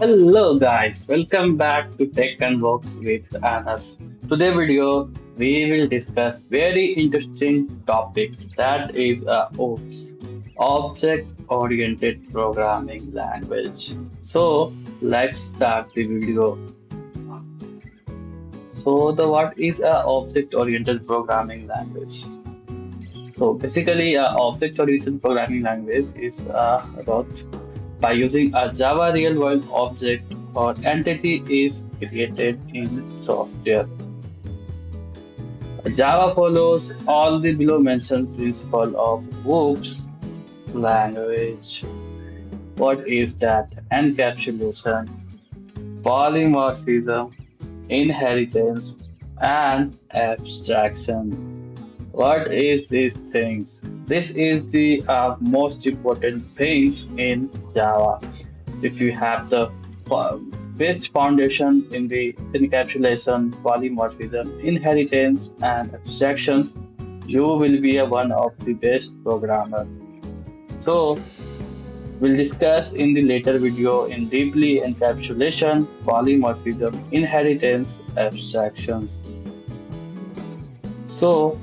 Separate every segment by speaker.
Speaker 1: Hello guys, welcome back to Tech and Works with Anas. Today video we will discuss very interesting topic that is OOPS, Object Oriented Programming Language. So let's start the video. So the what is a Object Oriented Programming Language? So basically, object-oriented programming language is about by using a Java real-world object or entity is created in software. Java follows all the below mentioned principle of OOPS language. What is that? Encapsulation, polymorphism, inheritance, and abstraction. What is these things? This is the most important things in Java. If you have the fo- best foundation in the encapsulation, polymorphism, inheritance, and abstractions, you will be one of the best programmer. So we'll discuss in the later video in deeply encapsulation, polymorphism, inheritance, abstractions. So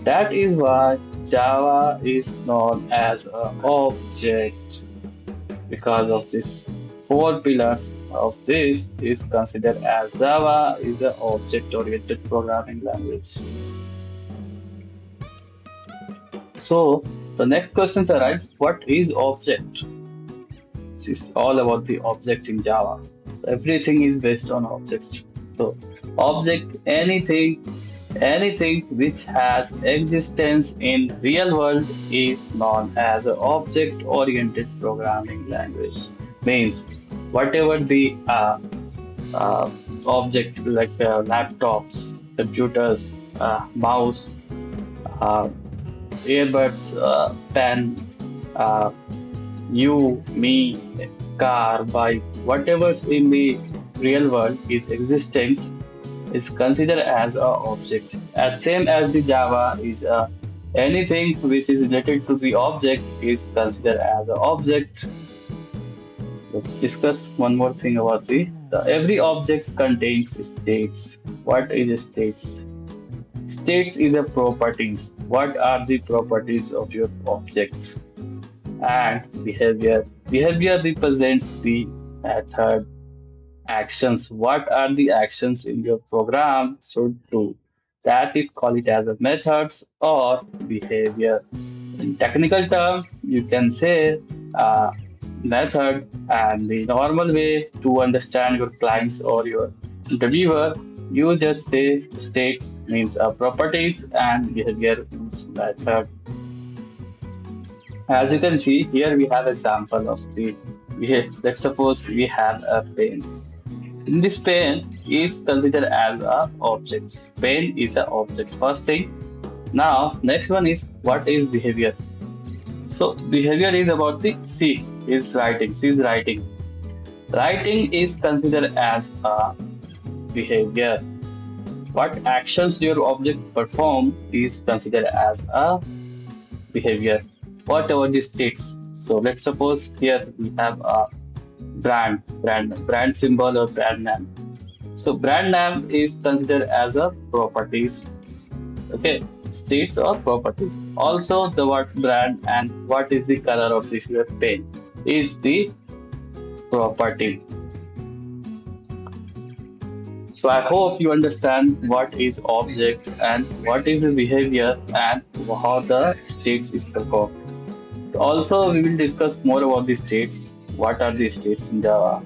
Speaker 1: that is why Java is known as an object because of this four pillars of this is considered as Java is an object-oriented programming language. So the next questions arise, what is object? It's all about the object in Java. So everything is based on objects. So object anything which has existence in real world is known as an object-oriented programming language. Means whatever the uh, object like laptops, computers, mouse, uh, earbuds, pen, uh, you, me, car, bike, whatever's in the real world is existence is considered as a object. As same as the Java is anything which is related to the object is considered as an object. Let's discuss one more thing about the every object contains states. What is states? States is the properties. What are the properties of your object? And behavior. Behavior represents the method actions. What are the actions in your program should do? That is called it as a methods or behavior. In technical term, you can say method and the normal way to understand your clients or your interviewer. You just say states means properties and behavior means method. As you can see here, we have example of the. Let's suppose we have a pen. This pen is considered as a object. Pen is an object. First thing. Now, next one is what is behavior? So, behavior is about the C is writing. C is writing. Writing is considered as a behavior. What actions your object perform is considered as a behavior. Whatever the states. So, let's suppose here we have a brand symbol or brand name. So brand name is considered as a properties. Okay, states or properties. Also, the word brand and what is the color of this your pen is the property. So I hope you understand what is object and what is the behavior and how the states is performed. So also, we will discuss more about the states. What are the states in Java?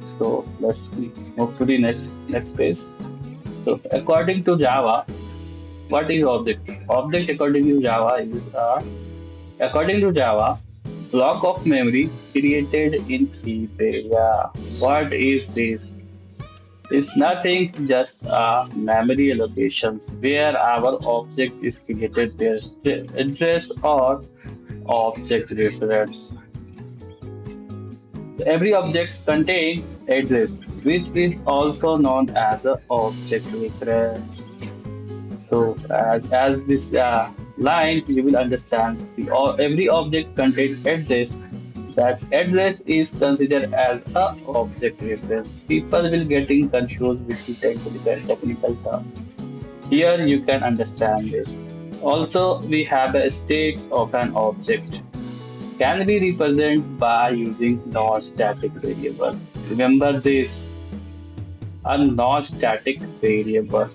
Speaker 1: So let's move to the next page. So according to Java, what is object? Object according to Java is according to Java block of memory created in heap area. What is this? It's nothing just memory allocations where our object is created their address or object reference. Every object contains address, which is also known as a object reference. So, as this line, you will understand every object contains address That address is considered as a object reference. People will getting confused with the technical term. Here you can understand this. Also, we have a state of an object can be represented by using non-static variable. Remember this, a non-static variable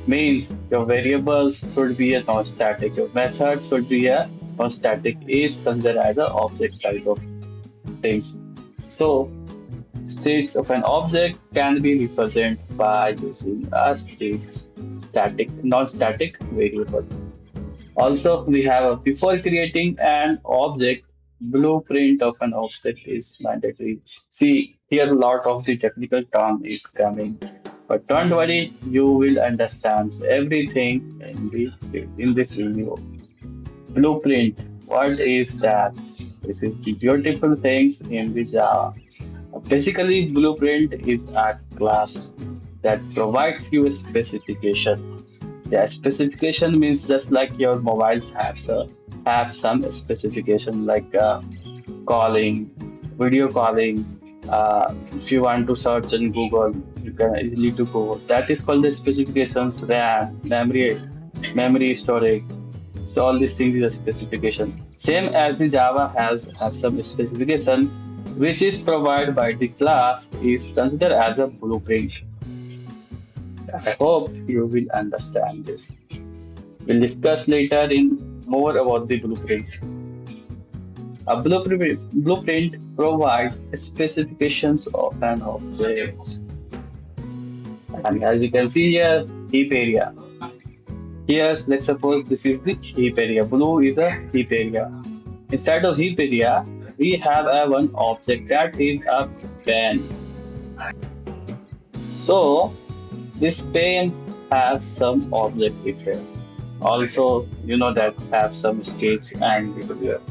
Speaker 1: means your variables should be a non-static. Your method should be a non-static is considered as an object type of things. So states of an object can be represented by using a non-static variable. Also, we have a before creating an object, blueprint of an object is mandatory. See, here a lot of the technical term is coming, but don't worry, you will understand everything in this video. Blueprint, what is that? This is the beautiful things in the Java. Basically, blueprint is a class that provides you a specification. Yeah, specification means just like your mobiles have some specification like calling, video calling. If you want to search in Google, you can easily to go. That is called the specifications, RAM, memory storage. So all these things is a specification. Same as the Java have some specification, which is provided by the class is considered as a blueprint. I hope you will understand this. We'll discuss later in more about the blueprint. A blueprint provides specifications of an object. And as you can see here, heap area. Here, let's suppose this is the heap area. Blue is a heap area. Inside of heap area, we have a one object that is a pen. So this pen have some object difference. Also, you know that have some states and behavior.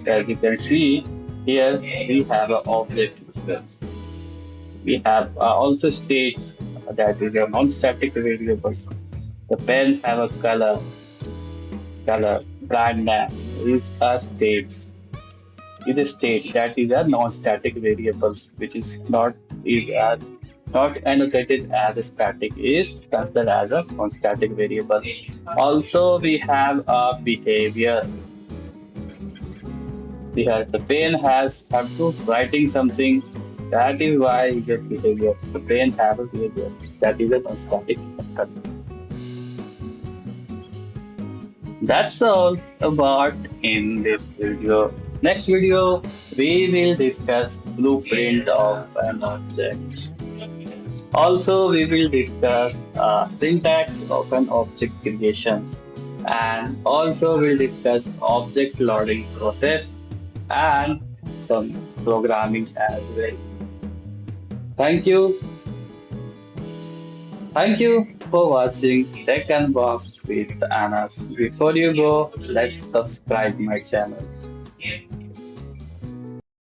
Speaker 1: As you can see here, we have an object difference. We have also states that is a non-static variables. The pen have a color, brand name is a states. Is a state that is a non-static variables, which is not annotated as a static is considered as a non-static variable. Also, we have a behavior. Here, the pen has have to writing something. That is why is a behavior. The pen have a behavior. That is a non-static method. That's all about in this video. Next video, we will discuss blueprint of an object. Also, we will discuss syntax of an object creations, and also we'll discuss object loading process and some programming as well. Thank you. Thank you for watching Tech Unbox with Anas. Before you go, let's subscribe my channel.